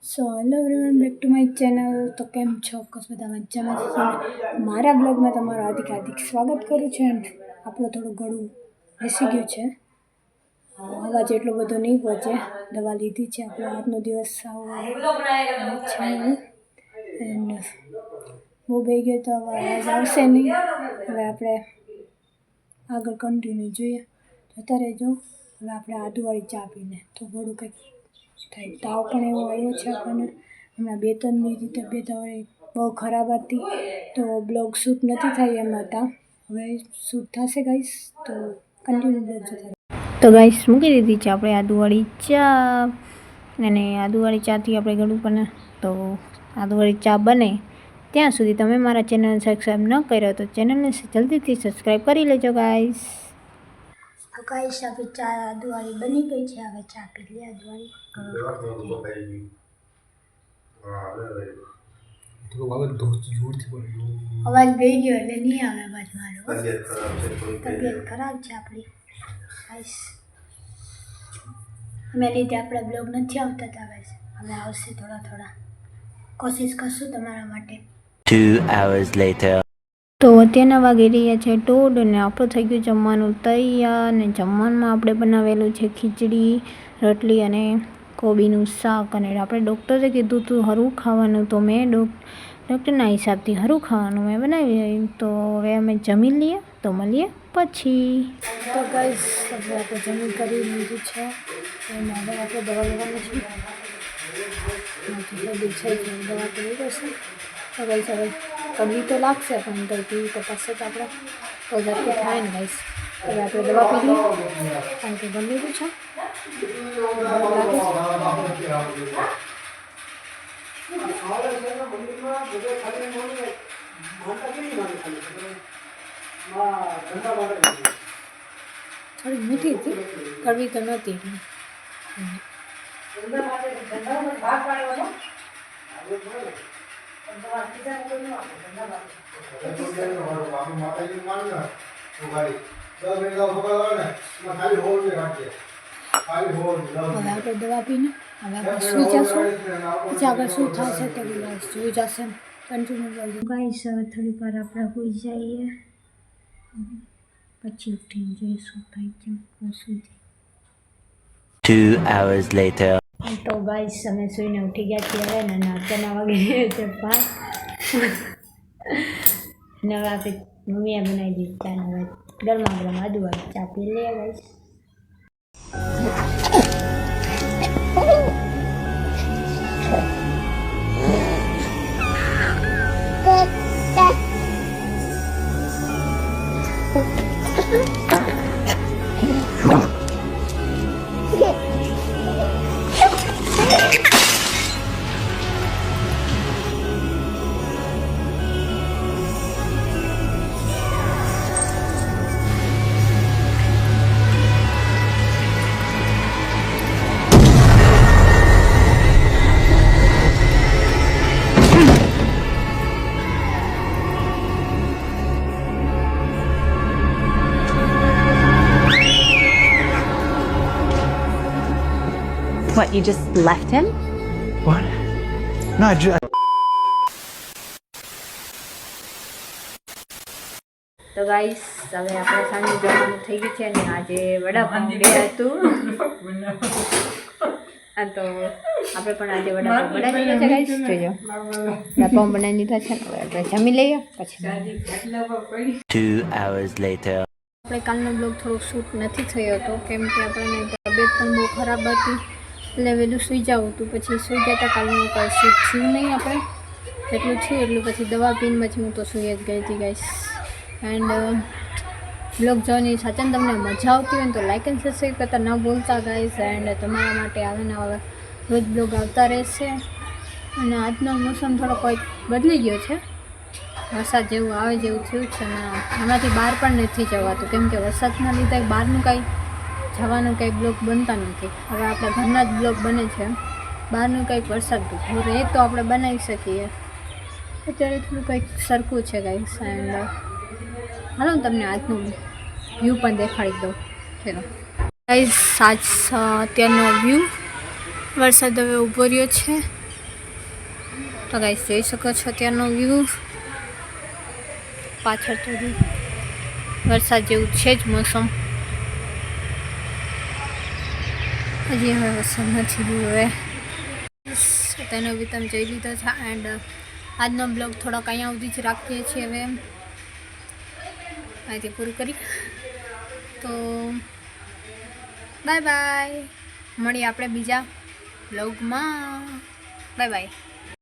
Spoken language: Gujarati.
So hello everyone, back to my channel. તો કેમ છો? કસ બધા મજામાં છે. મારા બ્લોગમાં તમારું હાર્દિક સ્વાગત કરું છું. એન્ડ આપણું થોડું ગળું બેસી ગયું છે, અવાજ એટલો બધો નહીં પહોંચે. દવા લીધી છે, આપણો આજનો દિવસ છે એન્ડ બહુ બે ગયો તો હવે અવાજ આવશે નહીં. હવે આપણે આગળ કન્ટિન્યુ જોઈએ, જતા રહેજો. હવે આપણે આદુવાળી ચા પીને તો ગળું કંઈક થાય. તાવ પણ એવો આવ્યો છે આપણને. હમણાં 2-3 દિવસની તબિયત હવે બહુ ખરાબ હતી, તો બ્લોગ શૂટ નથી થાય એમ હતા. હવે શૂટ થશે ગાઈસ, તો કન્ટિન્યુ બ્લોગ જોતા રહો. તો ગાઈસ મૂકી દીધી છે આપણે આદુવાળી ચા, અને આદુવાળી ચાથી આપણે ગળું પણ, તો આદુવાળી ચા બને ત્યાં સુધી તમે મારા ચેનલને સબસ્ક્રાઈબ ન કર્યો તો ચેનલને જલ્દીથી સબસ્ક્રાઈબ કરી લેજો ગાઈસ. તો ગાઈસ આપણી ચા આદુવાળી બની ગઈ છે. હવે ચા પી લે આદુવાળી. અવાજ ગઈ ગયો એટલે નહીં આવે અવાજ મારો. તબિયત ખરાબ છે આપણી ગાઈસ, એના લીધે આપણા બ્લોગ નથી આવતા હતા ગાઈસ. હવે આવશે થોડા કોશિશ કરશું તમારા માટે. 2 hours later. તો અત્યારના વાગી રહ્યા છે 1:30 અને આપણું થઈ ગયું જમવાનું તૈયાર. અને જમવામાં આપણે બનાવેલું છે ખીચડી, રોટલી અને કોબીનું શાક. અને આપણે ડૉક્ટરે કીધું હતું હરું ખાવાનું, તો મેં ડૉક્ટરના હિસાબથી હરું ખાવાનું મેં બનાવી. તો હવે અમે જમી લઈએ, તો મળીએ પછી. તો ગાઈસ હવે આપણે જમી કરી લીધું છે અને હવે આપણે દવા લેવાની છે. દવા તો લઈ જશે. તો ગાઈસ હવે કડવી તો લાગશે, પણ તો પીવી તો પડશે તો આપણે તો ઝડપી થાય ને ગાઈસ. હવે આપણે દવા પી લઈએ, કારણ કે ગમી ગયું છે. થોડી મીઠી હતી, કડવી તો નહોતી. હવે આપણે દવા પીને હવે આપણે સુઈ જશું. પછી આગળ શું થશે તે જોઈ જશે. કન્ટિન્યુ ગાઈસ હવે થોડીક વાર આપણે સુઈ જઈએ, પછી ઉઠીને જોઈએ શું થાય છે. સુઈ જાય. 2 hours later. તો ગાઈસ અમે સૂઈને ઉઠી ગયા છીએ હવે, અને અત્યારના વાગે છે 5. અને હવે આપણે મમ્મીએ બનાવી દીધી ચા. હવે ગરમા ગરમ આદુવાળી ચા પી લઈએ guys. What, you just left him? What? No, I just... તો ગાઈસ હવે આપણે સાંજે જમવાનું થઈ ગયું છે, અને આજે વડાપાઉં ડે હતું. હા, તો આપણે પણ આજે વડાપાઉં બનાવી દીધા છે ગાઈસ. જોજો વડાપાઉં બનાવી દીધા છે. હવે આપણે જમી લઈએ પછી. 2 hours later. આપણે કાલનો બ્લોગ થોડો શૂટ નથી થયો હતો, કેમ કે આપણને તબિયત પણ બહુ ખરાબ હતી, એટલે વહેલું સૂઈ જવું હતું. પછી સૂઈ જતા કાલનું કંઈ શૂટ થયું નહીં. આપણે જેટલું થયું એટલું પછી દવા પીને પછી હું તો સૂઈ જ ગઈ હતી ગાઈસ. એન્ડ બ્લોગ જોવાની સાચન તમને મજા આવતી હોય ને તો લાઇક એન્ડ સબસ્ક્રાઈબ કરતા ન ભૂલતા ગાઈસ. એન્ડ તમારા માટે આવે ને હવે રોજ બ્લોગ આવતા રહેશે. અને આજનો મોસમ થોડો કોઈ બદલી ગયો છે, વરસાદ જેવું આવે જેવું થયું છે. ને એમાંથી બહાર પણ નથી જવાતું, કેમ કે વરસાદના લીધે બહારનું કાંઈ જવાનું કંઈ બ્લોગ બનતા નથી. હવે આપણા ઘરના જ બ્લોગ બને છે, બહારનું કંઈક વરસાદ રહે તો આપણે બનાવી શકીએ. અત્યારે થોડું કંઈક સરખું છે ગાઈસ. એન્ડ હાલો તમને આજનું વ્યૂ પણ દેખાડી દઉં. ચલો ગાઈસ, અત્યારનો વ્યૂ. વરસાદ હવે ઊભો રહ્યો છે. તો ગાઈસ જોઈ શકો છો ત્યાંનો વ્યૂ. પાછળ તો વરસાદ જેવું છે જ મોસમ. હજી હવે વરસાદ નથી રહ્યો. હવે તેનો બી તમે જોઈ લીધો છે. એન્ડ આજનો બ્લોગ થોડોક અહીંયા સુધી જ રાખીએ છીએ. હવે અહીંથી પૂરું કરી તો બાય બાય. મળીએ આપણે બીજા બ્લોગમાં. Bye bye.